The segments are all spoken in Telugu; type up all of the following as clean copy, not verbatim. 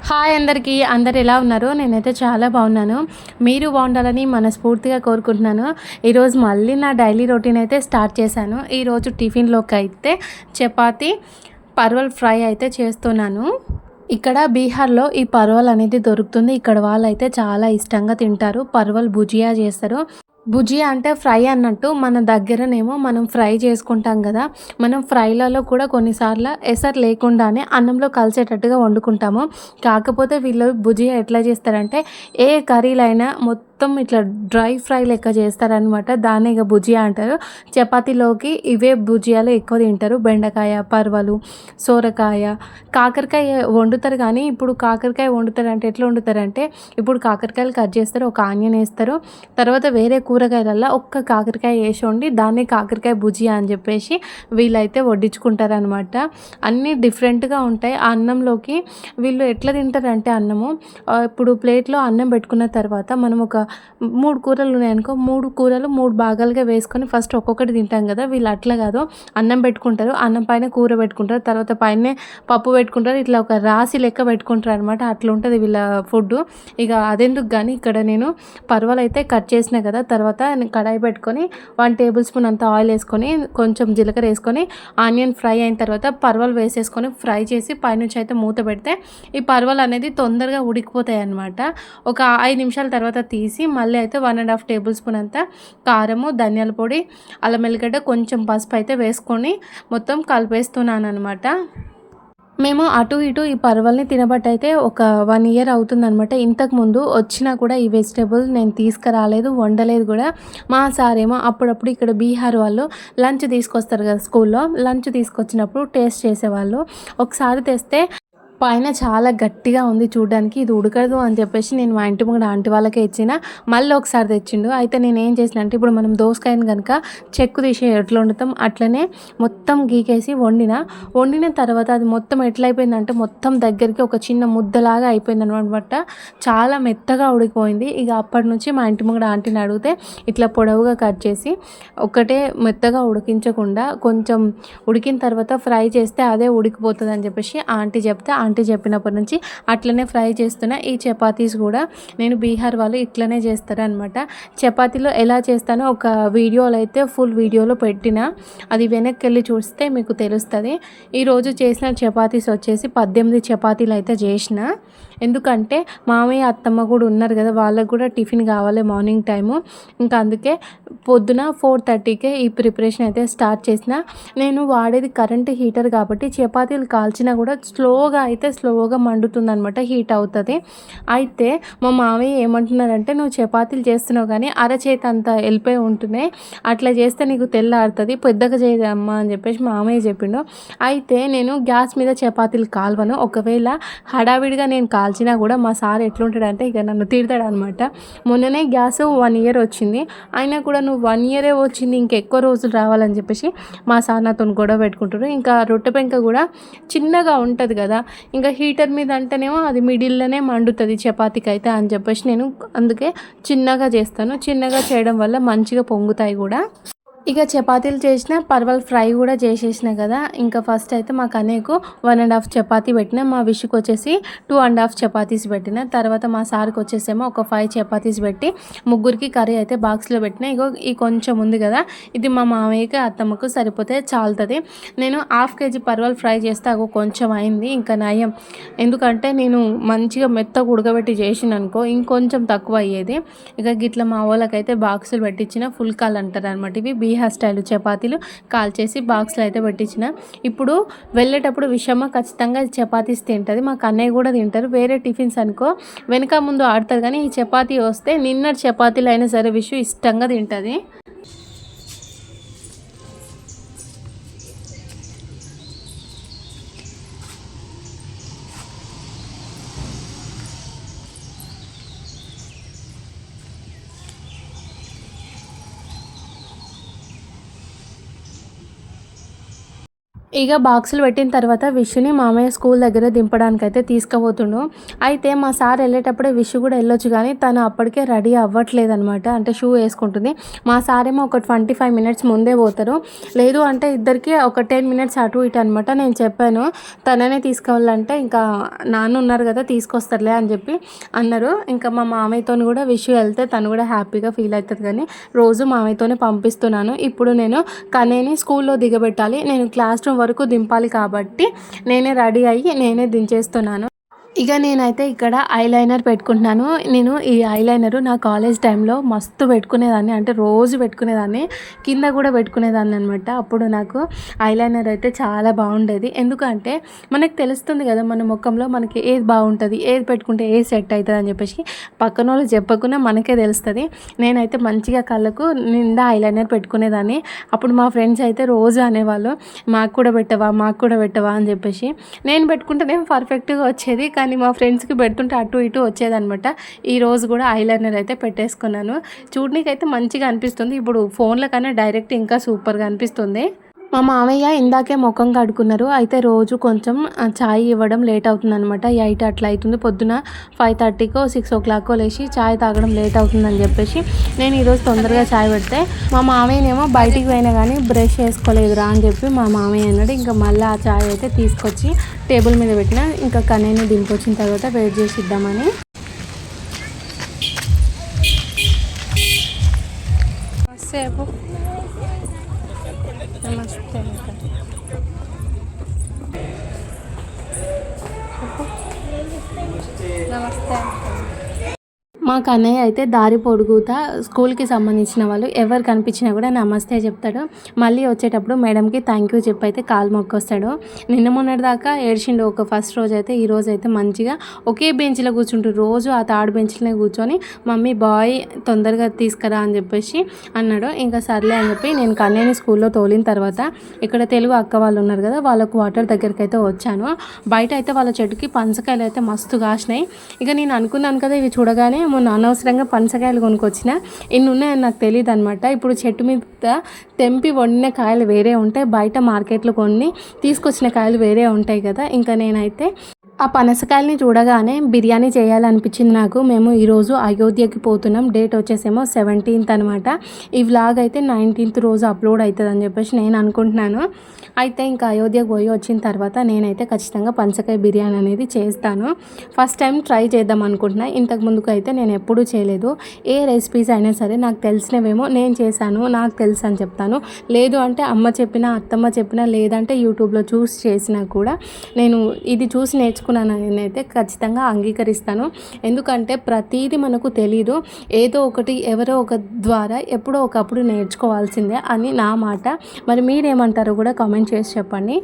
హాయ్ అందరికీ. అందరు ఎలా ఉన్నారు? నేనైతే చాలా బాగున్నాను. మీరు బాగుండాలని మనస్ఫూర్తిగా కోరుకుంటున్నాను. ఈరోజు మళ్ళీ నా డైలీ రొటీన్ అయితే స్టార్ట్ చేశాను. ఈరోజు టిఫిన్లోకి అయితే చపాతీ, పర్వల్ ఫ్రై అయితే చేస్తున్నాను. ఇక్కడ బీహార్లో ఈ పర్వల్ అనేది దొరుకుతుంది. ఇక్కడ వాళ్ళైతే చాలా ఇష్టంగా తింటారు. పర్వల్ భుజియా చేస్తారు. భుజియా అంటే ఫ్రై అన్నట్టు. మన దగ్గరనేమో మనం ఫ్రై చేసుకుంటాం కదా. మనం ఫ్రైలలో కూడా కొన్నిసార్లు ఎసరు లేకుండానే అన్నంలో కలిసేటట్టుగా వండుకుంటాము. కాకపోతే వీళ్ళు భుజియా ఎట్లా చేస్తారంటే ఏ కర్రీలైనా మొత్తం ఇట్లా డ్రై ఫ్రై లెక్క చేస్తారనమాట. దాన్ని ఇక భుజియా అంటారు. చపాతీలోకి ఇవే భుజియాలు ఎక్కువ తింటారు. బెండకాయ, పర్వలు, సోరకాయ, కాకరకాయ వండుతారు. కానీ ఇప్పుడు కాకరకాయ వండుతారంటే ఎట్లా వండుతారంటే ఇప్పుడు కాకరకాయలు కట్ చేస్తారు, ఒక ఆనియన్ వేస్తారు, తర్వాత వేరే కూరగాయలల్లో ఒక్క కాకరకాయ వేసి వండి దాన్ని కాకరకాయ భుజియా అని చెప్పేసి వీళ్ళైతే వడ్డించుకుంటారనమాట. అన్నీ డిఫరెంట్గా ఉంటాయి. ఆ అన్నంలోకి వీళ్ళు ఎట్లా తింటారంటే అన్నము ఇప్పుడు ప్లేట్లో అన్నం పెట్టుకున్న తర్వాత మనం ఒక 3 కూరలు ఉన్నాయనుకో, 3 కూరలు 3 భాగాలుగా వేసుకొని ఫస్ట్ ఒక్కొక్కటి తింటాం కదా. వీళ్ళు అట్లా కాదు, అన్నం పెట్టుకుంటారు, అన్నం పైన కూర పెట్టుకుంటారు, తర్వాత పైన పప్పు పెట్టుకుంటారు, ఇట్లా ఒక రాశి లెక్క పెట్టుకుంటారు అనమాట. అట్లా ఉంటుంది వీళ్ళ ఫుడ్. ఇక అదెందుకు కానీ ఇక్కడ నేను పర్వాలు అయితే కట్ చేసిన కదా. తర్వాత కడాయి పెట్టుకొని 1 టేబుల్ స్పూన్ అంత ఆయిల్ వేసుకొని కొంచెం జీలకర్ర వేసుకొని ఆనియన్ ఫ్రై అయిన తర్వాత పర్వాలు వేసేసుకొని ఫ్రై చేసి పైనుంచి అయితే మూత పెడితే ఈ పర్వాలు అనేది తొందరగా ఉడికిపోతాయి అన్నమాట. ఒక 5 నిమిషాల తర్వాత తీసి మళ్ళీ అయితే 1.5 టేబుల్ స్పూన్ అంత కారము, ధనియాల పొడి, అల్లం వెల్లిగడ్డ, కొంచెం పసుపు అయితే వేసుకొని మొత్తం కలిపేస్తున్నాను అనమాట. మేము అటు ఇటు ఈ పర్వల్ని తినబట్టి అయితే ఒక 1 ఇయర్ అవుతుందనమాట. ఇంతకుముందు వచ్చినా కూడా ఈ వెజిటేబుల్ నేను తీసుకురాలేదు, వండలేదు కూడా. మా సార్ ఏమో అప్పుడప్పుడు ఇక్కడ బీహార్ వాళ్ళు లంచ్ తీసుకొస్తారు కదా, స్కూల్లో లంచ్ తీసుకొచ్చినప్పుడు టేస్ట్ చేసేవాళ్ళు. ఒకసారి తెస్తే పైన చాలా గట్టిగా ఉంది చూడడానికి, ఇది ఉడకదు అని చెప్పేసి నేను మా ఇంటి ముందు ఆంటీ వాళ్ళకే ఇచ్చిన. మళ్ళీ ఒకసారి తెచ్చిండు. అయితే నేను ఏం చేసిన అంటే ఇప్పుడు మనం దోసకాయని కనుక చెక్కు తీసి ఎట్లా వండుతాం అట్లనే మొత్తం గీకేసి వండిన తర్వాత అది మొత్తం ఎట్లా అయిపోయిందంటే మొత్తం దగ్గరికి ఒక చిన్న ముద్దలాగా అయిపోయింది అనమాట. చాలా మెత్తగా ఉడికిపోయింది. ఇక అప్పటి నుంచి మా ఇంటి ముందు ఆంటీని అడిగితే ఇట్లా పొడవుగా కట్ చేసి ఒకటే మెత్తగా ఉడికించకుండా కొంచెం ఉడికిన తర్వాత ఫ్రై చేస్తే అదే ఉడికిపోతుంది అని చెప్పేసి ఆంటీ చెప్తే ఆంటీ చెప్పినప్పటి నుంచి అట్లనే ఫ్రై చేస్తున్నా. ఈ చపాతీస్ కూడా నేను బీహార్ వాళ్ళు ఇట్లనే చేస్తారు అనమాట. చపాతీలో ఎలా చేస్తానో ఒక వీడియోలో అయితే ఫుల్ వీడియోలో పెట్టిన, అది వెనక్కి వెళ్ళి చూస్తే మీకు తెలుస్తుంది. ఈరోజు చేసిన చపాతీస్ వచ్చేసి 18 చపాతీలు అయితే చేసిన. ఎందుకంటే మామయ్య అత్తమ్మ కూడా ఉన్నారు కదా, వాళ్ళకు కూడా టిఫిన్ కావాలి మార్నింగ్ టైము. ఇంకా అందుకే పొద్దున 4:30కే ఈ ప్రిపరేషన్ అయితే స్టార్ట్ చేసిన. నేను వాడేది కరెంట్ హీటర్ కాబట్టి చపాతీలు కాల్చినా కూడా స్లోగా మండుతుంది అనమాట, హీట్ అవుతుంది. అయితే మా మామయ్య ఏమంటున్నారంటే నువ్వు చపాతీలు చేస్తున్నావు కానీ అరచేతి అంతా వెళ్ళిపోయి ఉంటున్నాయి, అట్లా చేస్తే నీకు తెల్లారుతుంది, పెద్దగా చేయదమ్మా అని చెప్పేసి మామయ్య చెప్పిండు. అయితే నేను గ్యాస్ మీద చపాతీలు కాల్వను. ఒకవేళ హడావిడిగా నేను కాల్చినా కూడా మా సార్ ఎట్లుంటాడంటే ఇక నన్ను తిడతాడు అనమాట. మొన్ననే గ్యాస్ 1 ఇయర్ వచ్చింది, అయినా కూడా నువ్వు 1 ఇయరే వచ్చింది ఇంకెక్కువ రోజులు రావాలని చెప్పేసి మా సార్ నాతో గొడవ పెట్టుకుంటారు. ఇంకా రొట్టె పెంక కూడా చిన్నగా ఉంటుంది కదా, ఇంకా హీటర్ మీద అంటేనేమో అది మిడిల్లోనే మండుతుంది చపాతీకి అయితే అని చెప్పేసి నేను అందుకే చిన్నగా చేస్తాను. చిన్నగా చేయడం వల్ల మంచిగా పొంగుతాయి కూడా. ఇక చపాతీలు చేసిన, పర్వల్ ఫ్రై కూడా చేసేసిన కదా. ఇంకా ఫస్ట్ అయితే మా కన్నయ్యకు 1.5 చపాతీ పెట్టిన, మా విషుకు వచ్చేసి 2.5 చపాతీస్ పెట్టిన. తర్వాత మా సార్కి వచ్చేసేమో ఒక 5 చపాతీస్ పెట్టి ముగ్గురికి కర్రీ అయితే బాక్స్లో పెట్టిన. ఇగో ఈ కొంచెం ఉంది కదా, ఇది మా మామయ్యకి అత్తమ్మకు సరిపోతే చాలుతుంది. నేను 1/2 కేజీ పర్వల్ ఫ్రై చేస్తే అగో కొంచెం అయింది, ఇంకా నయం. ఎందుకంటే నేను మంచిగా మెత్తగా ఉడకబెట్టి చేసిన అనుకో ఇంకొంచెం తక్కువ అయ్యేది. ఇక గిట్ల మా వాళ్ళకైతే బాక్సులు పెట్టించిన, ఫుల్ కాల్ అంటారు అనమాట. ఇవి బీహార్ స్టైల్ చపాతీలు కాల్చేసి బాక్స్లో అయితే పెట్టించిన. ఇప్పుడు వెళ్ళేటప్పుడు విషమ్మ ఖచ్చితంగా చపాతీస్ తింటుంది, మా కన్నయ్య కూడా తింటారు. వేరే టిఫిన్స్ అనుకో వెనక ముందు ఆడతారు, కానీ ఈ చపాతీ వస్తే నిన్నటి చపాతీలు అయినా సరే విషు ఇష్టంగా తింటుంది. ఇక బాక్సులు పెట్టిన తర్వాత విష్యుని మామయ్య స్కూల్ దగ్గర దింపడానికైతే తీసుకుపోతుండు. అయితే మా సార్ వెళ్ళేటప్పుడే విషు కూడా వెళ్ళొచ్చు, కానీ తను అప్పటికే రెడీ అవ్వట్లేదనమాట. అంటే షూ వేసుకుంటుంది. మా సార్ ఏమో ఒక 25 మినిట్స్ ముందే పోతారు, లేదు అంటే ఇద్దరికి ఒక 10 మినిట్స్ అటు ఇటు అనమాట. నేను చెప్పాను తననే తీసుకెళ్ళాలంటే ఇంకా నాన్న ఉన్నారు కదా తీసుకొస్తారులే అని చెప్పి అన్నారు. ఇంకా మా మామయ్యతో కూడా విషు వెళ్తే తను కూడా హ్యాపీగా ఫీల్ అవుతుంది, కానీ రోజు మామయ్యతోనే పంపిస్తున్నాను. ఇప్పుడు నేను కనేని స్కూల్లో దిగబెట్టాలి, నేను క్లాస్ రూమ్ వరకు దింపాలి కాబట్టి నేనే రెడీ అయ్యి నేనే దించేస్తున్నాను. ఇక నేనైతే ఇక్కడ ఐలైనర్ పెట్టుకుంటున్నాను. నేను ఈ ఐలైనరు నా కాలేజ్ టైంలో మస్తు పెట్టుకునేదాన్ని, అంటే రోజు పెట్టుకునేదాన్ని, కింద కూడా పెట్టుకునేదాన్ని అనమాట. అప్పుడు నాకు ఐలైనర్ అయితే చాలా బాగుండేది. ఎందుకంటే మనకు తెలుస్తుంది కదా మన ముఖంలో మనకి ఏది బాగుంటుంది, ఏది పెట్టుకుంటే ఏది సెట్ అవుతుంది అని చెప్పేసి పక్కన వాళ్ళు చెప్పకుండా మనకే తెలుస్తుంది. నేనైతే మంచిగా కళ్ళకు నిండా ఐలైనర్ పెట్టుకునేదాన్ని. అప్పుడు మా ఫ్రెండ్స్ అయితే రోజు అనేవాళ్ళు మాకు కూడా పెట్టవా అని చెప్పేసి. నేను పెట్టుకుంటేనేమో పర్ఫెక్ట్గా వచ్చేది, కానీ మా ఫ్రెండ్స్కి పెడుతుంటే అటు ఇటు వచ్చేదనమాట. ఈరోజు కూడా ఐలైనర్ అయితే పెట్టేసుకున్నాను. చూడనీకి అయితే మంచిగా అనిపిస్తుంది. ఇప్పుడు ఫోన్లో కన్నా డైరెక్ట్ ఇంకా సూపర్గా అనిపిస్తుంది. మా మామయ్య ఇందాకే ముఖం కడుక్కున్నారు. అయితే రోజు కొంచెం ఛాయ్ ఇవ్వడం లేట్ అవుతుంది అనమాట. 8 అట్లా అవుతుంది. పొద్దున 5:30కో 6 o'clockకో లేచి ఛాయ్ తాగడం లేట్ అవుతుందని చెప్పేసి నేను ఈరోజు తొందరగా ఛాయ్ పెడితే మా మామయ్యనేమో బయటికి పోయినా కానీ బ్రష్ చేసుకోలేదురా అని చెప్పి మా మామయ్య అన్నాడు. ఇంకా మళ్ళీ ఆ ఛాయ్ అయితే తీసుకొచ్చి టేబుల్ మీద పెట్టిన. ఇంకా కన్నయ్యని దింపొచ్చిన తర్వాత వెయిట్ చేసి ఇద్దామని. సేపు నమస్తే నమస్తే. మా కన్నయ్య అయితే దారి పొడుగుతా స్కూల్కి సంబంధించిన వాళ్ళు ఎవరు కనిపించినా కూడా నమస్తే చెప్తాడు. మళ్ళీ వచ్చేటప్పుడు మేడంకి థ్యాంక్ యూ చెప్పి అయితే కాలు మొక్కొస్తాడు. నిన్న మొన్నటి దాకా ఏడ్చిండు ఒక ఫస్ట్ రోజు అయితే. ఈ రోజు అయితే మంచిగా ఒకే బెంచ్లో కూర్చుంటారు. రోజు ఆ థర్డ్ బెంచ్లోనే కూర్చొని మమ్మీ బాయ్ తొందరగా తీసుకురా అని చెప్పేసి అన్నాడు. ఇంకా సర్లే అని చెప్పి నేను కన్నయ్యని స్కూల్లో తోలిన తర్వాత ఇక్కడ తెలుగు అక్క వాళ్ళు ఉన్నారు కదా, వాళ్ళకు వాటర్ దగ్గరికి అయితే వచ్చాను. బయట అయితే వాళ్ళ చెట్టుకి పనసకాయలు అయితే మస్తు కాసినాయి. ఇక నేను అనుకున్నాను కదా ఇవి చూడగానే మొన్న అనవసరంగా పనసకాయలు కొనుక్కొచ్చిన, ఇన్ని ఉన్నాయని నాకు తెలియదు అనమాట. ఇప్పుడు చెట్టు మీద తెంపి వండిన కాయలు వేరే ఉంటాయి, బయట మార్కెట్లో కొన్ని తీసుకొచ్చిన కాయలు వేరే ఉంటాయి కదా. ఇంకా నేనైతే ఆ పనసకాయలని చూడగానే బిర్యానీ చేయాలనిపించింది నాకు. మేము ఈరోజు అయోధ్యకి పోతున్నాం. డేట్ వచ్చేసేమో 17th అనమాట. ఈ వ్లాగ్ అయితే 19th రోజు అప్లోడ్ అవుతుంది అని చెప్పేసి నేను అనుకుంటున్నాను. అయితే ఇంకా అయోధ్యకు పోయి వచ్చిన తర్వాత నేనైతే ఖచ్చితంగా పనసకాయ బిర్యానీ అనేది చేస్తాను. ఫస్ట్ టైం ట్రై చేద్దాం అనుకుంటున్నా. ఇంతకు ముందుకు అయితే నేను ఎప్పుడూ చేయలేదు. ఏ రెసిపీస్ అయినా సరే నాకు తెలిసినవేమో నేను చేశాను, నాకు తెలుసు అని చెప్తాను. లేదు అంటే అమ్మ చెప్పినా అత్తమ్మ చెప్పినా లేదంటే యూట్యూబ్లో చూసి చేసినా కూడా నేను ఇది చూసి నేర్చుకున్నానని అయితే ఖచ్చితంగా అంగీకరిస్తాను. ఎందుకంటే ప్రతిదీ మనకు తెలీదు, ఏదో ఒకటి ఎవరో ఒక ద్వారా ఎప్పుడో ఒకప్పుడు నేర్చుకోవాల్సిందే అని నా మాట. మరి మీరేమంటారో కూడా కామెంట్ చేసి చెప్పండి.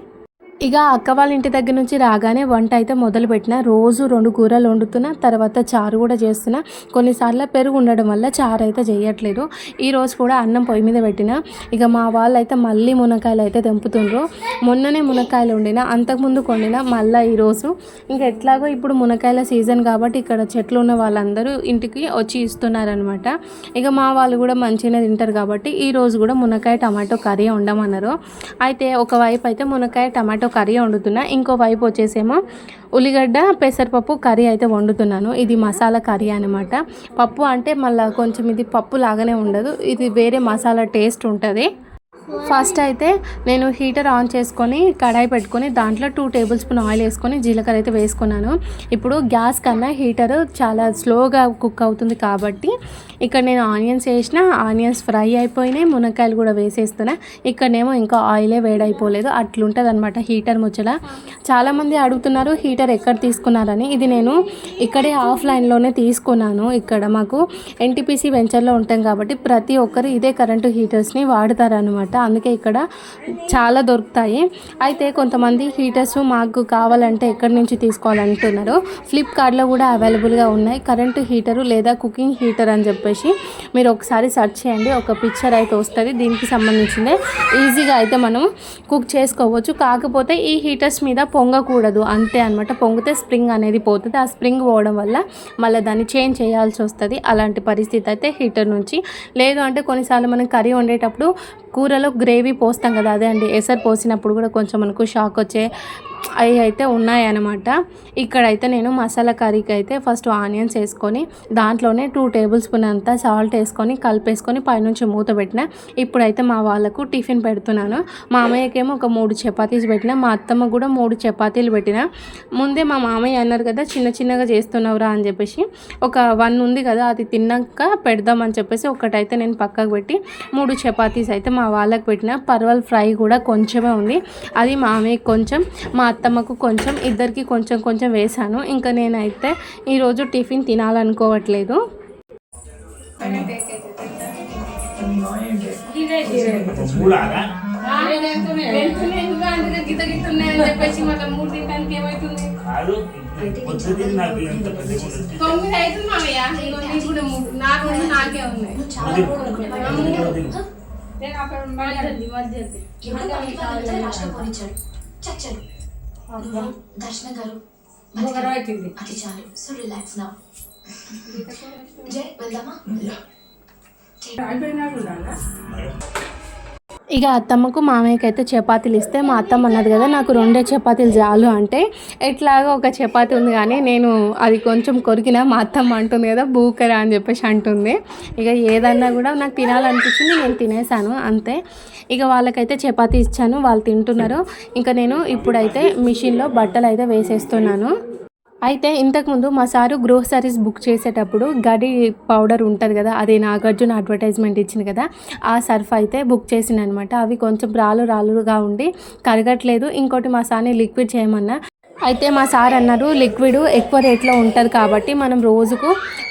ఇక అక్క వాళ్ళ ఇంటి దగ్గర నుంచి రాగానే వంట అయితే మొదలుపెట్టిన. రోజు 2 కూరలు వండుతున్నా, తర్వాత చారు కూడా చేస్తున్నా. కొన్నిసార్లు పెరుగు ఉండడం వల్ల చారు అయితే చేయట్లేదు. ఈరోజు కూడా అన్నం పొయ్యి మీద పెట్టిన. ఇక మా వాళ్ళు అయితే మళ్ళీ మునక్కాయలు అయితే తెంపుతుండ్రు. మొన్ననే మునక్కాయలు వండిన, అంతకుముందు వండిన, మళ్ళీ ఈరోజు ఇంకా ఎట్లాగో ఇప్పుడు మునక్కాయల సీజన్ కాబట్టి ఇక్కడ చెట్లు ఉన్న వాళ్ళందరూ ఇంటికి వచ్చి ఇస్తున్నారనమాట. ఇక మా వాళ్ళు కూడా మంచిగానే తింటారు కాబట్టి ఈరోజు కూడా మునక్కాయ టమాటో కర్రీ వండమన్నారు. అయితే ఒకవైపు అయితే మునక్కాయ టమాటో కర్రీ వండుతున్నా, ఇంకో వైపు వచ్చేసేమో ఉల్లిగడ్డ పెసరపప్పు కర్రీ అయితే వండుతున్నాను. ఇది మసాలా కర్రీ అనమాట. పప్పు అంటే మళ్ళీ కొంచెం ఇది పప్పు లాగానే ఉండదు, ఇది వేరే మసాలా టేస్ట్ ఉంటుంది. ఫస్ట్ అయితే నేను హీటర్ ఆన్ చేసుకొని కడాయి పెట్టుకొని దాంట్లో 2 tablespoon ఆయిల్ వేసుకొని జీలకర్ర అయితే వేసుకున్నాను. ఇప్పుడు గ్యాస్ కన్నా హీటర్ చాలా స్లోగా కుక్ అవుతుంది కాబట్టి ఇక్కడ నేను ఆనియన్స్ వేసిన, ఆనియన్స్ ఫ్రై అయిపోయినాయి, మునక్కాయలు కూడా వేసేస్తున్నా. ఇక్కడనేమో ఇంకా ఆయిలే వేడైపోలేదు. అట్లుంటుంది అనమాట హీటర్ ముచ్చట. చాలామంది అడుగుతున్నారు హీటర్ ఎక్కడ తీసుకున్నారని. ఇది నేను ఇక్కడే ఆఫ్లైన్లోనే తీసుకున్నాను. ఇక్కడ మాకు NTPC వెంచర్లో ఉంటాం కాబట్టి ప్రతి ఒక్కరు ఇదే కరెంటు హీటర్స్ని వాడతారనమాట. అందుకే ఇక్కడ చాలా దొరుకుతాయి. అయితే కొంతమంది హీటర్స్ మాకు కావాలంటే ఎక్కడి నుంచి తీసుకోవాలంటున్నారు. ఫ్లిప్కార్ట్లో కూడా అవైలబుల్గా ఉన్నాయి కరెంటు హీటరు లేదా కుకింగ్ హీటర్ అని చెప్పేసి మీరు ఒకసారి సెర్చ్ చేయండి. ఒక పిక్చర్ అయితే వస్తుంది, దీనికి సంబంధించిందే. ఈజీగా అయితే మనం కుక్ చేసుకోవచ్చు. కాకపోతే ఈ హీటర్స్ మీద పొంగకూడదు అంతే అనమాట. పొంగితే స్ప్రింగ్ అనేది పోతుంది. ఆ స్ప్రింగ్ పోవడం వల్ల మళ్ళీ దాన్ని చేంజ్ చేయాల్సి వస్తుంది. అలాంటి పరిస్థితి అయితే హీటర్ నుంచి. లేదు అంటే కొన్నిసార్లు మనం కర్రీ వండేటప్పుడు కూరలో కూరలలో గ్రేవీ పోస్తాం కదా, అదే అండి ఎసరు పోసినప్పుడు కూడా కొంచెం మనకు షాక్ వచ్చే అవి అయితే ఉన్నాయన్నమాట. ఇక్కడైతే నేను మసాలా కర్రీకి అయితే ఫస్ట్ ఆనియన్స్ వేసుకొని దాంట్లోనే 2 టేబుల్ స్పూన్ అంతా సాల్ట్ వేసుకొని కలిపేసుకొని పైనుంచి మూత పెట్టిన. ఇప్పుడైతే మా వాళ్ళకు టిఫిన్ పెడుతున్నాను. మా మామయ్యకేమో ఒక 3 చపాతీస్ పెట్టిన, మా అత్తమ్మ కూడా 3 చపాతీలు పెట్టిన. ముందే మా మామయ్య అన్నారు కదా చిన్న చిన్నగా చేస్తున్నావురా అని చెప్పేసి, ఒక 1 ఉంది కదా అది తిన్నాక పెడదామని చెప్పేసి ఒకటైతే నేను పక్కకు పెట్టి 3 చపాతీస్ అయితే మా వాళ్ళకి పెట్టిన. పర్వల్ ఫ్రై కూడా కొంచెమే ఉంది, అది మామయ్యకి కొంచెం, మా అత్తమ్మకు కొంచెం, ఇద్దరికి కొంచెం కొంచెం వేసాను. ఇంకా నేనైతే ఈరోజు టిఫిన్ తినాలనుకోవట్లేదు. దర్శన గారు అది చాలు, సో రిలాక్స్ నా. జై వెళ్దామా? ఇక అత్తమ్మకు మామయ్యకి అయితే చపాతీలు ఇస్తే, మా అత్తమ్మ అన్నది కదా నాకు 2 చపాతీలు చాలు అంటే, ఎట్లాగో ఒక చపాతీ ఉంది కానీ నేను అది కొంచెం కొరికిన, మా అత్తమ్మ అంటుంది కదా బూకరా అని చెప్పేసి అంటుంది. ఇక ఏదన్నా కూడా నాకు తినాలనిపించింది, నేను తినేసాను అంతే. ఇక వాళ్ళకైతే చపాతీ ఇచ్చాను, వాళ్ళు తింటున్నారు. ఇంకా నేను ఇప్పుడైతే మిషన్లో బట్టలు అయితే వేసేస్తున్నాను. అయితే ఇంతకుముందు మా సారు గ్రోసరీస్ బుక్ చేసేటప్పుడు గడి పౌడర్ ఉంటుంది కదా, అది నాగార్జున అడ్వర్టైజ్మెంట్ ఇచ్చింది కదా, ఆ సర్ఫ్ అయితే బుక్ చేసింది అనమాట. అవి కొంచెం రాలుగా ఉండి కరగట్లేదు. ఇంకోటి మా సార్ని లిక్విడ్ చేయమన్నా, అయితే మా సార్ అన్నారు లిక్విడ్ ఎక్కువ రేట్లో ఉంటుంది కాబట్టి మనం రోజుకు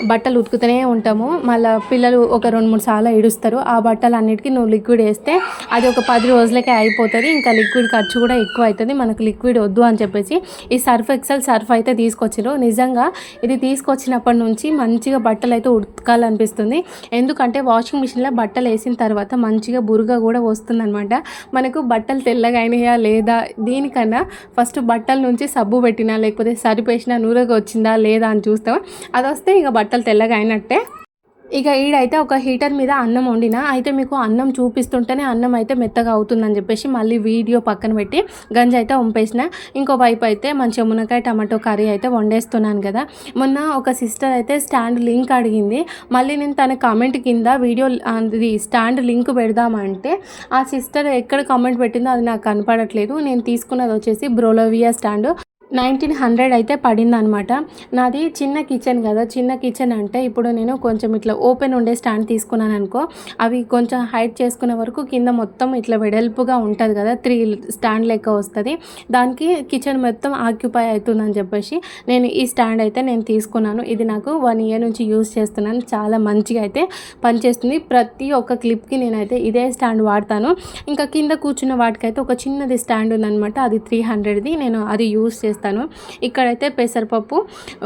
బట్టలు ఉతుకుతూనే ఉంటాము, మళ్ళీ పిల్లలు ఒక 2-3 సార్లు ఏడుస్తారు, ఆ బట్టలు అన్నిటికీ నువ్వు లిక్విడ్ వేస్తే అది ఒక 10 రోజులకే అయిపోతుంది, ఇంకా లిక్విడ్ ఖర్చు కూడా ఎక్కువ అవుతుంది, మనకు లిక్విడ్ వద్దు అని చెప్పేసి ఈ సర్ఫ్ ఎక్సెల్ సర్ఫ్ అయితే తీసుకొచ్చారు. నిజంగా ఇది తీసుకొచ్చినప్పటి నుంచి మంచిగా బట్టలు అయితే ఉతకాలనిపిస్తుంది. ఎందుకంటే వాషింగ్ మిషన్లో బట్టలు వేసిన తర్వాత మంచిగా బురగ కూడా వస్తుంది అనమాట. మనకు బట్టలు తెల్లగా అయినాయా లేదా, దీనికన్నా ఫస్ట్ బట్టల నుంచి సబ్బు పెట్టినా లేకపోతే సరిపేసినా నూరగా వచ్చిందా లేదా అని చూస్తాం, అది వస్తే ఇక బట్టలు తెల్లగా అయినట్టే. ఇక ఈడైతే ఒక హీటర్ మీద అన్నం వండిన, అయితే మీకు అన్నం చూపిస్తుంటేనే అన్నం అయితే మెత్తగా అవుతుందని చెప్పేసి మళ్ళీ వీడియో పక్కన పెట్టి గంజి అయితే వంపేసిన. ఇంకో వైపు అయితే మంచిగా మునక్కాయ టమాటో కర్రీ అయితే వండేస్తున్నాను కదా. మొన్న ఒక సిస్టర్ అయితే స్టాండ్ లింక్ అడిగింది, మళ్ళీ నేను తన కామెంట్ కింద వీడియో అది స్టాండ్ లింక్ పెడదామంటే ఆ సిస్టర్ ఎక్కడ కామెంట్ పెట్టిందో అది నాకు కనపడట్లేదు. నేను తీసుకున్నది వచ్చేసి బ్రోలోవియా స్టాండ్ 1900 అయితే పడింది అనమాట. నాది చిన్న కిచెన్ కదా, చిన్న కిచెన్ అంటే ఇప్పుడు నేను కొంచెం ఇట్లా ఓపెన్ ఉండే స్టాండ్ తీసుకున్నాను అనుకో, అవి కొంచెం హైట్ చేసుకునే వరకు కింద మొత్తం ఇట్లా వెడల్పుగా ఉంటుంది కదా, 3 స్టాండ్ లెక్క వస్తుంది, దానికి కిచెన్ మొత్తం ఆక్యుపై అవుతుందని చెప్పేసి నేను ఈ స్టాండ్ అయితే నేను తీసుకున్నాను. ఇది నాకు 1 ఇయర్ నుంచి యూజ్ చేస్తున్నాను, చాలా మంచిగా అయితే పనిచేస్తుంది. ప్రతి ఒక్క క్లిప్కి నేనైతే ఇదే స్టాండ్ వాడతాను. ఇంకా కింద కూర్చున్న వాటికైతే ఒక చిన్నది స్టాండ్ ఉందనమాట, అది 300ది, నేను అది యూజ్ చేస్తాను. ఇక్కడైతే పెసరపప్పు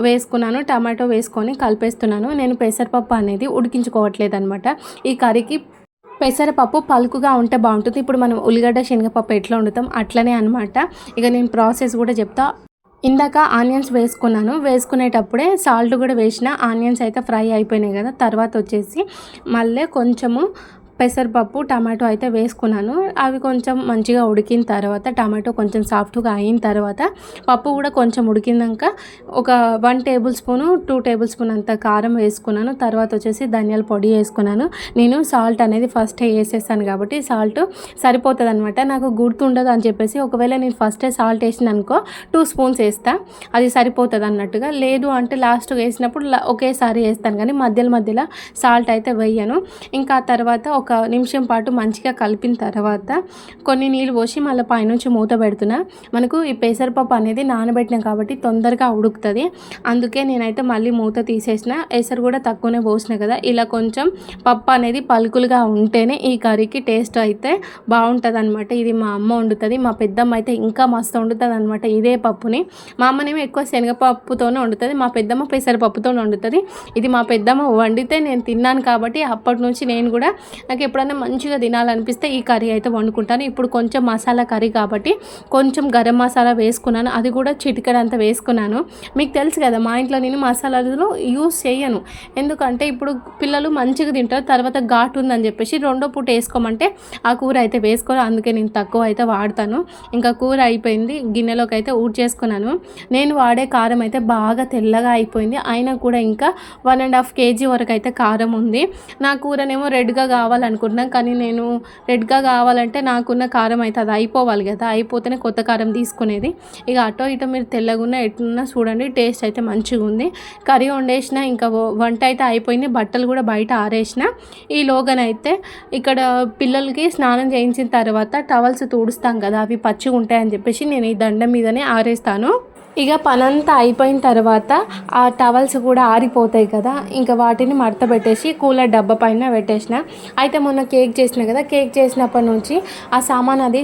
వేసుకున్నాను, టమాటో వేసుకొని కలిపేస్తున్నాను. నేను పెసరపప్పు అనేది ఉడికించుకోవట్లేదు అనమాట. ఈ కర్రీకి పెసరపప్పు పలుకుగా ఉంటే బాగుంటుంది. ఇప్పుడు మనం ఉల్లిగడ్డ శనగపప్పు ఎట్లా వండుతాం అట్లనే అనమాట. ఇక నేను ప్రాసెస్ కూడా చెప్తా. ఇందాక ఆనియన్స్ వేసుకున్నాను, వేసుకునేటప్పుడే సాల్ట్ కూడా వేసిన, ఆనియన్స్ అయితే ఫ్రై అయిపోయినాయి కదా. తర్వాత వచ్చేసి మళ్ళీ కొంచెము పెసరపప్పు టమాటో అయితే వేసుకున్నాను. అవి కొంచెం మంచిగా ఉడికిన తర్వాత, టమాటో కొంచెం సాఫ్ట్గా అయిన తర్వాత, పప్పు కూడా కొంచెం ఉడికినాక ఒక 1 టేబుల్ స్పూను 2 టేబుల్ స్పూన్ అంత కారం వేసుకున్నాను. తర్వాత వచ్చేసి ధనియాల పొడి వేసుకున్నాను. నేను సాల్ట్ అనేది ఫస్టే వేసేస్తాను కాబట్టి సాల్ట్ సరిపోతుంది అనమాట. నాకు గుర్తుండదు అని చెప్పేసి ఒకవేళ నేను ఫస్టే సాల్ట్ వేసిన అనుకో 2 స్పూన్స్ వేస్తా, అది సరిపోతుంది అన్నట్టుగా. లేదు అంటే లాస్ట్ వేసినప్పుడు ఒకేసారి వేస్తాను, కానీ మధ్యలో సాల్ట్ అయితే వేయను. ఇంకా తర్వాత ఒక నిమిషం పాటు మంచిగా కలిపిన తర్వాత కొన్ని నీళ్ళు పోసి మళ్ళీ పైనుంచి మూత పెడుతున్నా. మనకు ఈ పెసరపప్పు అనేది నానబెట్టినాం కాబట్టి తొందరగా ఉడుకుతుంది, అందుకే నేనైతే మళ్ళీ మూత తీసేసిన. ఎసరు కూడా తక్కువనే పోసిన కదా. ఇలా కొంచెం పప్పు అనేది పలుకులుగా ఉంటేనే ఈ కర్రీకి టేస్ట్ అయితే బాగుంటుంది అనమాట. ఇది మా అమ్మ వండుతుంది, మా పెద్దమ్మ అయితే ఇంకా మస్తు వండుతుంది అనమాట ఇదే పప్పుని. మా అమ్మనేమో ఎక్కువ శనగపప్పుతోనే వండుతుంది, మా పెద్దమ్మ పెసరపప్పుతో వండుతుంది. ఇది మా పెద్దమ్మ వండితే నేను తిన్నాను కాబట్టి అప్పటి నుంచి నేను కూడా నాకు ఎప్పుడైనా మంచిగా తినాలనిపిస్తే ఈ కర్రీ అయితే వండుకుంటాను. ఇప్పుడు కొంచెం మసాలా కర్రీ కాబట్టి కొంచెం గరం మసాలా వేసుకున్నాను, అది కూడా చిటికెడంత వేసుకున్నాను. మీకు తెలుసు కదా మా ఇంట్లో నేను మసాలాలు యూస్ చేయను, ఎందుకంటే ఇప్పుడు పిల్లలు మంచిగా తింటారు, తర్వాత ఘాటు ఉందని చెప్పేసి రెండో పూట వేసుకోమంటే ఆ కూర అయితే వేసుకోవాలి, అందుకే నేను తక్కువ అయితే వాడతాను. ఇంకా కూర అయిపోయింది, గిన్నెలోకి అయితే చేసుకున్నాను. నేను వాడే కారం అయితే బాగా తెల్లగా అయిపోయింది, అయినా కూడా ఇంకా 1.5 kg వరకు అయితే కారం ఉంది. నా కూరనేమో రెడ్గా కావాలనుకుంటున్నాను, కానీ నేను రెడ్గా కావాలంటే నాకున్న కారం అయితే అది అయిపోవాలి కదా, అయిపోతేనే కొత్త కారం తీసుకునేది. ఇక అటో ఇటో మీరు తెల్లగున్నా ఎట్లున్నా చూడండి, టేస్ట్ అయితే మంచిగా ఉంది. కర్రీ వండేసిన, ఇంకా వంట అయితే అయిపోయింది, బట్టలు కూడా బయట ఆరేసిన. ఈలోగానైతే ఇక్కడ పిల్లలకి స్నానం చేయించిన తర్వాత టవల్స్ తుడుస్తాం కదా, అవి పచ్చిగా ఉంటాయని చెప్పేసి నేను ఈ దండం మీదనే ఆరేస్తాను. ఇక పనంతా అయిపోయిన తర్వాత ఆ టవల్స్ కూడా ఆరిపోతాయి కదా, ఇంకా వాటిని మడత పెట్టేసి కూలర్ డబ్బా పైన పెట్టేసిన. అయితే మొన్న కేక్ చేసిన కదా, కేక్ చేసినప్పటి నుంచి ఆ సామాన్ అది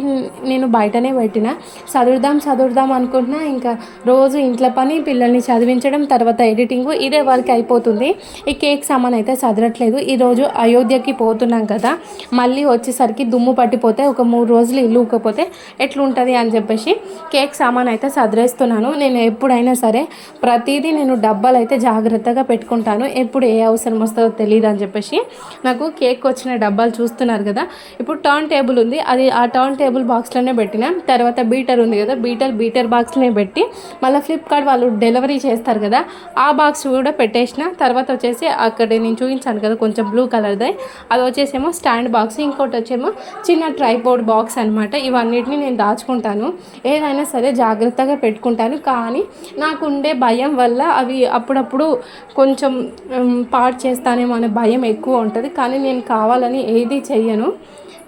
నేను బయటనే పెట్టిన. చదువుదాం అనుకుంటున్నా, ఇంకా రోజు ఇంట్లో పని, పిల్లల్ని చదివించడం, తర్వాత ఎడిటింగ్, ఇదే వర్క్ అయిపోతుంది. ఈ కేక్ సామాన్ అయితే చదరట్లేదు. ఈరోజు అయోధ్యకి పోతున్నాం కదా, మళ్ళీ వచ్చేసరికి దుమ్ము పట్టిపోతే ఒక 3 రోజులు ఇల్లు ఊకపోతే ఎట్లుంటుంది అని చెప్పేసి కేక్ సామాన్ అయితే చదిరేస్తున్నాను. నేను ఎప్పుడైనా సరే ప్రతిదీ నేను డబ్బాలు అయితే జాగ్రత్తగా పెట్టుకుంటాను, ఎప్పుడు ఏ అవసరం వస్తుందో తెలియదు అని చెప్పేసి. నాకు కేక్ వచ్చిన డబ్బాలు చూస్తున్నారు కదా, ఇప్పుడు టర్న్ టేబుల్ ఉంది, అది ఆ టర్న్ టేబుల్ బాక్స్లోనే పెట్టిన. తర్వాత బీటర్ ఉంది కదా, బీటర్ బాక్స్లోనే పెట్టి మళ్ళీ ఫ్లిప్కార్ట్ వాళ్ళు డెలివరీ చేస్తారు కదా, ఆ బాక్స్ కూడా పెట్టేసిన. తర్వాత వచ్చేసి అక్కడ నేను చూపించాను కదా కొంచెం బ్లూ కలర్ది, అది వచ్చేసేమో స్టాండ్ బాక్స్, ఇంకోటి వచ్చేమో చిన్న ట్రైపోర్డ్ బాక్స్ అనమాట. ఇవన్నిటిని నేను దాచుకుంటాను, ఏదైనా సరే జాగ్రత్తగా పెట్టుకుంటాను. కానీ నాకు ఉండే భయం వల్ల అవి అప్పుడప్పుడు కొంచెం పాడు చేస్తానేమో అనే భయం ఎక్కువ ఉంటుంది, కానీ నేను కావాలని ఏది చెయ్యను.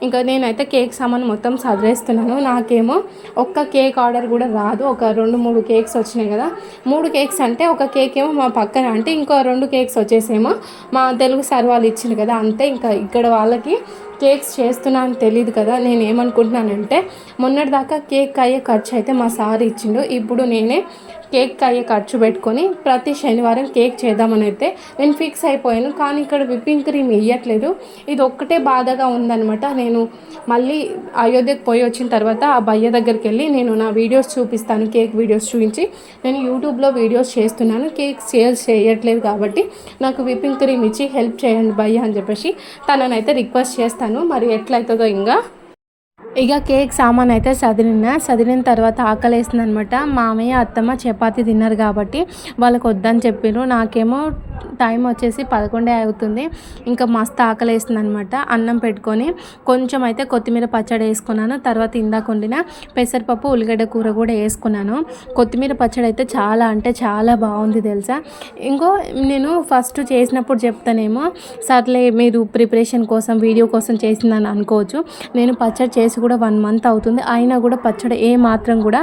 ఇంకా నేనైతే కేక్ సామాన్ మొత్తం చదివేస్తున్నాను. నాకేమో ఒక్క కేక్ ఆర్డర్ కూడా రాదు, ఒక 2-3 కేక్స్ వచ్చినాయి కదా. 3 కేక్స్ అంటే ఒక కేక్ ఏమో మా పక్కన, అంటే ఇంకో 2 కేక్స్ వచ్చేసేమో మా తెలుగు సార్ వాళ్ళు ఇచ్చింది కదా, అంతే. ఇంకా ఇక్కడ వాళ్ళకి కేక్స్ చేస్తున్నా అని తెలియదు కదా. నేను ఏమనుకుంటున్నానంటే మొన్నటిదాకా కేక్ అయ్యే ఖర్చు అయితే మా సార్ ఇచ్చిండు, ఇప్పుడు నేనే కేక్ అయ్యే ఖర్చు పెట్టుకొని ప్రతి శనివారం కేక్ చేద్దామని అయితే నేను ఫిక్స్ అయిపోయాను. కానీ ఇక్కడ విప్పింగ్ క్రీమ్ ఇవ్వట్లేదు, ఇది ఒక్కటే బాధగా ఉందనమాట. నేను మళ్ళీ అయోధ్యకు పోయి వచ్చిన తర్వాత ఆ భయ్య దగ్గరికి వెళ్ళి నేను నా వీడియోస్ చూపిస్తాను, కేక్ వీడియోస్ చూపించి నేను యూట్యూబ్లో వీడియోస్ చేస్తున్నాను, కేక్ సేల్స్ చేయట్లేదు కాబట్టి నాకు విప్పింగ్ క్రీమ్ ఇచ్చి హెల్ప్ చేయండి భయ్య అని చెప్పేసి తననైతే రిక్వెస్ట్ చేస్తాను. మరి ఎట్లయితుందో ఇంకా. ఇక కేక్ సామాన్ అయితే చదివిన తర్వాత ఆకలేస్తుంది అనమాట. మామయ్య అత్తమ్మ చపాతీ తిన్నారు కాబట్టి వాళ్ళకి వద్దని చెప్పారు. నాకేమో టైం వచ్చేసి 11 అవుతుంది, ఇంకా మస్తు ఆకలేస్తుంది అనమాట. అన్నం పెట్టుకొని కొంచెం అయితే కొత్తిమీర పచ్చడి వేసుకున్నాను, తర్వాత ఇందాక వండిన పెసరపప్పు ఉల్లిగడ్డ కూర కూడా వేసుకున్నాను. కొత్తిమీర పచ్చడి అయితే చాలా అంటే చాలా బాగుంది తెలుసా. నేను ఫస్ట్ చేసినప్పుడు చెప్తానేమో సర్లే మీరు ప్రిపరేషన్ కోసం వీడియో కోసం చేసిందని అనుకోవచ్చు. నేను పచ్చడి చేసి కూడా 1 month అవుతుంది, అయినా కూడా పచ్చడి ఏ మాత్రం కూడా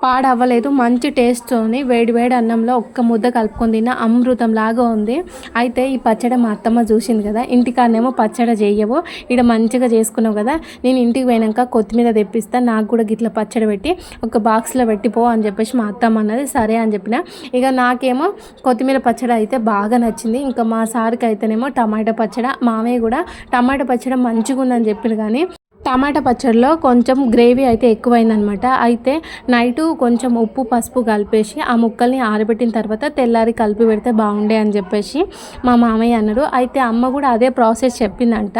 పాడవ్వలేదు. మంచి టేస్ట్తోని వేడి అన్నంలో ఒక్క ముద్ద కలుపుకొని తిన్న అమృతం లాగా ఉంది. అయితే ఈ పచ్చడి మా అత్తమ్మ చూసింది కదా, ఇంటికాడనేమో పచ్చడి చేయవు, ఇక్కడ మంచిగా చేసుకున్నావు కదా, నేను ఇంటికి పోయినాక కొత్తిమీర తెప్పిస్తా, నాకు కూడా గిట్ల పచ్చడి పెట్టి ఒక బాక్స్లో పెట్టిపో అని చెప్పేసి మా అత్తమ్మ అన్నది. సరే అని చెప్పిన. ఇక నాకేమో కొత్తిమీర పచ్చడి అయితే బాగా నచ్చింది. ఇంకా మా సార్కి అయితేనేమో టమాటా పచ్చడి, మామయ్య కూడా టమాటా పచ్చడి మంచిగా ఉందని చెప్పారు. కానీ టమాటా పచ్చడిలో కొంచెం గ్రేవీ అయితే ఎక్కువైందనమాట. అయితే నైటు కొంచెం ఉప్పు పసుపు కలిపేసి ఆ ముక్కల్ని ఆరబెట్టిన తర్వాత తెల్లారి కలిపి పెడితే బాగుండే అని చెప్పేసి మా మామయ్య అన్నారు. అయితే అమ్మ కూడా అదే ప్రాసెస్ చెప్పిందంట,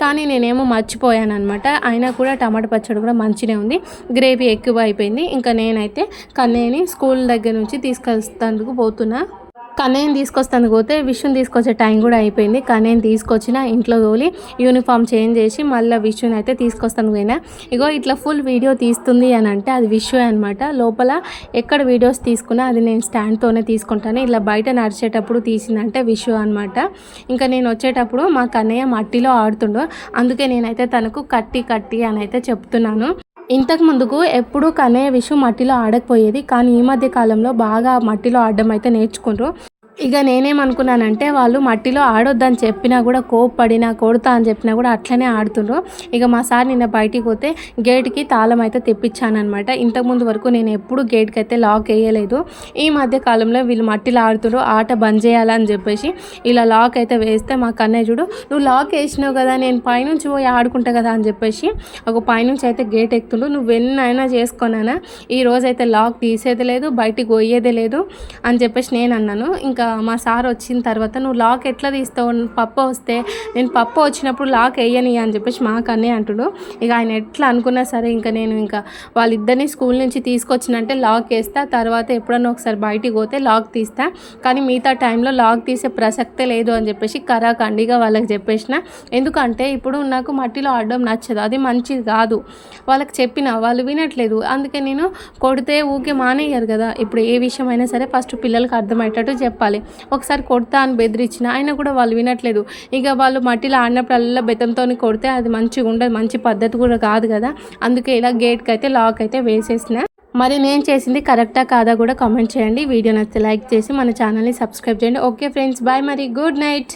కానీ నేనేమో మర్చిపోయాను అనమాట. అయినా కూడా టమాటా పచ్చడి కూడా మంచిగా ఉంది, గ్రేవీ ఎక్కువ అయిపోయింది. ఇంకా నేనైతే కన్నయ్యని స్కూల్ దగ్గర నుంచి తీసుకొస్తానికి పోతున్నా. కన్నయ్యని తీసుకొస్తాను పోతే విష్ణుని తీసుకొచ్చే టైం కూడా అయిపోయింది. కన్నయ్యని తీసుకొచ్చిన ఇంట్లో తోలి యూనిఫామ్ చేంజ్ చేసి మళ్ళీ విష్ణుని అయితే తీసుకొస్తాను పోయినా. ఇగో ఇట్లా ఫుల్ వీడియో తీస్తుంది అని అంటే అది విష్ణు అనమాట. లోపల ఎక్కడ వీడియోస్ తీసుకున్నా అది నేను స్టాండ్తోనే తీసుకుంటాను. ఇలా బయట నడిచేటప్పుడు తీసిందంటే విష్ణు అనమాట. ఇంకా నేను వచ్చేటప్పుడు మా కన్నయ్య మట్టిలో ఆడుతుండో, అందుకే నేనైతే తనకు కట్టి అని అయితే చెప్తున్నాను. ఇంతకు ముందుకు ఎప్పుడూ కన్నయ్య విషు మట్టిలో ఆడకపోయేది, కానీ ఈ మధ్య కాలంలో బాగా మట్టిలో ఆడడం అయితే నేర్చుకుంటారు. ఇక నేనేమనుకున్నానంటే వాళ్ళు మట్టిలో ఆడొద్దని చెప్పినా కూడా కోప్పడినా కొడతా అని చెప్పినా కూడా అట్లనే ఆడుతుండ్రు. ఇక మా సార్ నిన్న బయటికి పోతే గేట్కి తాళం అయితే తెప్పించానమాట. ఇంతకుముందు వరకు నేను ఎప్పుడు గేట్కి అయితే లాక్ వేయలేదు. ఈ మధ్య కాలంలో వీళ్ళు మట్టిలో ఆడుతుండ్రు, ఆట బంద్ చేయాలని చెప్పేసి ఇలా లాక్ అయితే వేస్తే మా కన్నయ్య చూడు నువ్వు లాక్ వేసినావు కదా, నేను పైనుంచి పోయి ఆడుకుంటా కదా అని చెప్పేసి ఒక పైనుంచి అయితే గేట్ ఎక్కుతుండ్రు. నువ్వు ఎన్నైనా చేసుకున్నానా, ఈ రోజైతే లాక్ తీసేది లేదు, బయటికి పోయేదే లేదు అని చెప్పేసి నేను అన్నాను. ఇంకా మా సార్ వచ్చిన తర్వాత నువ్వు లాక్ ఎట్లా తీస్తావు, పప్ప వస్తే నేను పప్ప వచ్చినప్పుడు లాక్ వేయని అని చెప్పేసి మా కన్నే అంటుడు. ఇక ఆయన ఎట్లా అనుకున్నా సరే నేను వాళ్ళిద్దరిని స్కూల్ నుంచి తీసుకొచ్చినంటే లాక్ వేస్తా, తర్వాత ఎప్పుడన్నా ఒకసారి బయటికి పోతే లాక్ తీస్తా, కానీ మిగతా టైంలో లాక్ తీసే ప్రసక్తే లేదు అని చెప్పేసి కరాఖండిగా వాళ్ళకి చెప్పేసిన. ఎందుకంటే ఇప్పుడు నాకు మట్టిలో ఆడడం నచ్చదు, అది మంచిది కాదు. వాళ్ళకి చెప్పిన వాళ్ళు వినట్లేదు, అందుకే నేను కొడితే ఊకే మానేయరు కదా. ఇప్పుడు ఏ విషయం అయినా సరే ఫస్ట్ పిల్లలకి అర్థమయ్యేటట్టు చెప్పాలి. ఒకసారి కొడతా అని బెదిరించిన అయినా కూడా వాళ్ళు వినట్లేదు. ఇక వాళ్ళు మట్టిలో ఆడినప్పుడల్లా బెత్తంతో కొడితే అది మంచిగా ఉండదు, మంచి పద్ధతి కూడా కాదు కదా. అందుకే ఇలా గేట్కి అయితే లాక్ అయితే వేసేసిన. మరి నేను చేసింది కరెక్టా కాదా కూడా కామెంట్ చేయండి. వీడియో నచ్చితే లైక్ చేసి మన ఛానల్ని సబ్స్క్రైబ్ చేయండి. ఓకే ఫ్రెండ్స్, బాయ్, మరి గుడ్ నైట్.